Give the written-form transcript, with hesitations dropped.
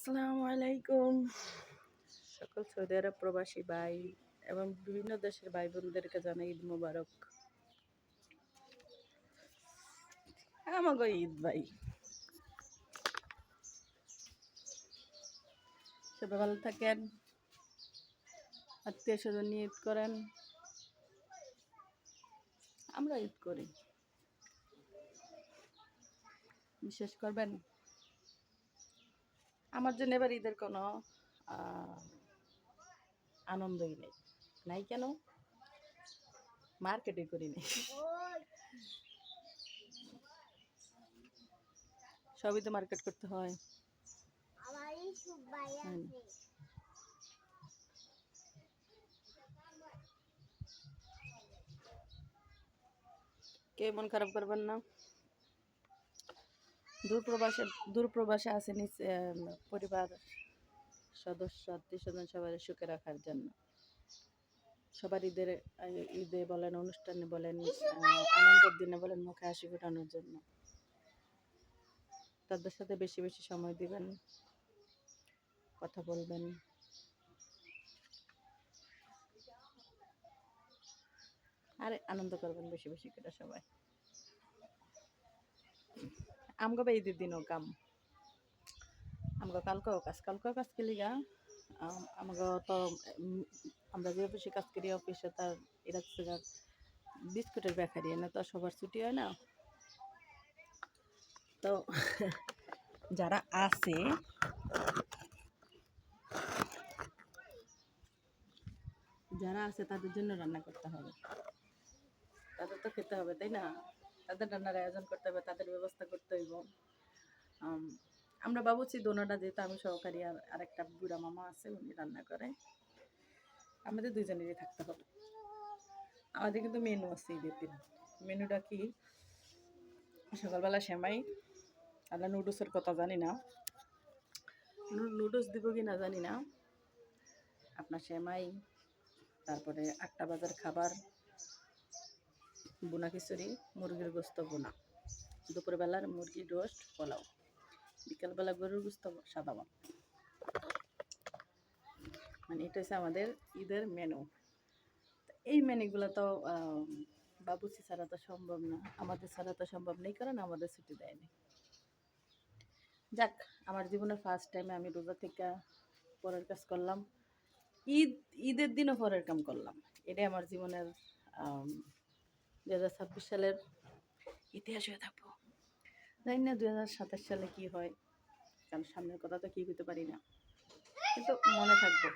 আসসালামু আলাইকুম সকল সৌদি আরব প্রবাসী ভাই এবং বিভিন্ন দেশের ভাই বোনদেরকে জানাই ঈদ মোবারক। আমাগো ঈদ ভাই, সবাই ভালো থাকেন, আত্মীয় স্বজন নিয়ে ঈদ করেন, আমরা ঈদ করি। বিশেষ করবেন আমার জন্য এবার ঈদের কোনো আনন্দই নেই, নাই কেন মার্কেটে করি নেই, সবই তো মার্কেট করতে হয়। কে মন খারাপ করবেন না। দূর প্রবাসে আছেন পরিবার সদস্য আত্মীয় স্বজন সবার সুখে রাখার জন্য, সবার ঈদে বলেন, অনুষ্ঠানে বলেন, আনন্দের দিনে বলেন, মুখে হাসি ফোটানোর জন্য তাদের সাথে বেশি বেশি সময় দিবেন, কথা বলবেন। আর আনন্দ করবেন বেশি বেশি করে সবাই। আমগো বা ঈদের দিনও কাম, আমগো কালকেও কাজ কে লিগা আমগো তো আমরা যে অফিসে কাজ করি অফিসে তার এরা বিস্কুটের বেকারি না, তো সবার ছুটি হয় না। তো যারা আছে তাদের জন্য রান্না করতে হবে, তাদের তো খেতে হবে, তাই না? তাদের রান্নার আয়োজন করতে হবে, তাদের ব্যবস্থা করতে হইব। আমরা বাবুচি দোনোটা, যেহেতু আমি সহকারী আর আরেকটা বুড়া মামা আছে, উনি রান্না করে, আমাদের দুইজনেরই থাকতে হবে। আমাদের কিন্তু মেনু আছে ঈদের দিন। মেনুটা কি? সকালবেলা সেমাই, আমরা নুডলসের কথা জানি না, নুডলস দিব কি না জানি না, আপনার সেমাই, তারপরে 8টা বাজার খাবার, বোনা খিচুড়ি, মুরগির গোস্ত বোনা, দুপুরবেলার মুরগির রোস্ট পোলাও, বিকালবেলা গরুর গোস্ত সাদা ভাত। মানে এটা হচ্ছে আমাদের ঈদের মেনু। এই মেনুগুলো তো বাবুচি ছাড়া তো সম্ভব না, আমাদের ছাড়া তো সম্ভব নেই, কারণ আমাদের ছুটি দেয়নি। যাক, আমার জীবনের ফার্স্ট টাইমে আমি রোজা থেকে পরের কাজ করলাম, ঈদের দিনও পরের কাম করলাম। এটাই আমার জীবনের 2026 সালের ইতিহাস হয়ে থাকবো। জানি না 2027 সালে কি হয়, কারণ সামনের কথা তো কি হতে পারি না, কিন্তু মনে থাকবো।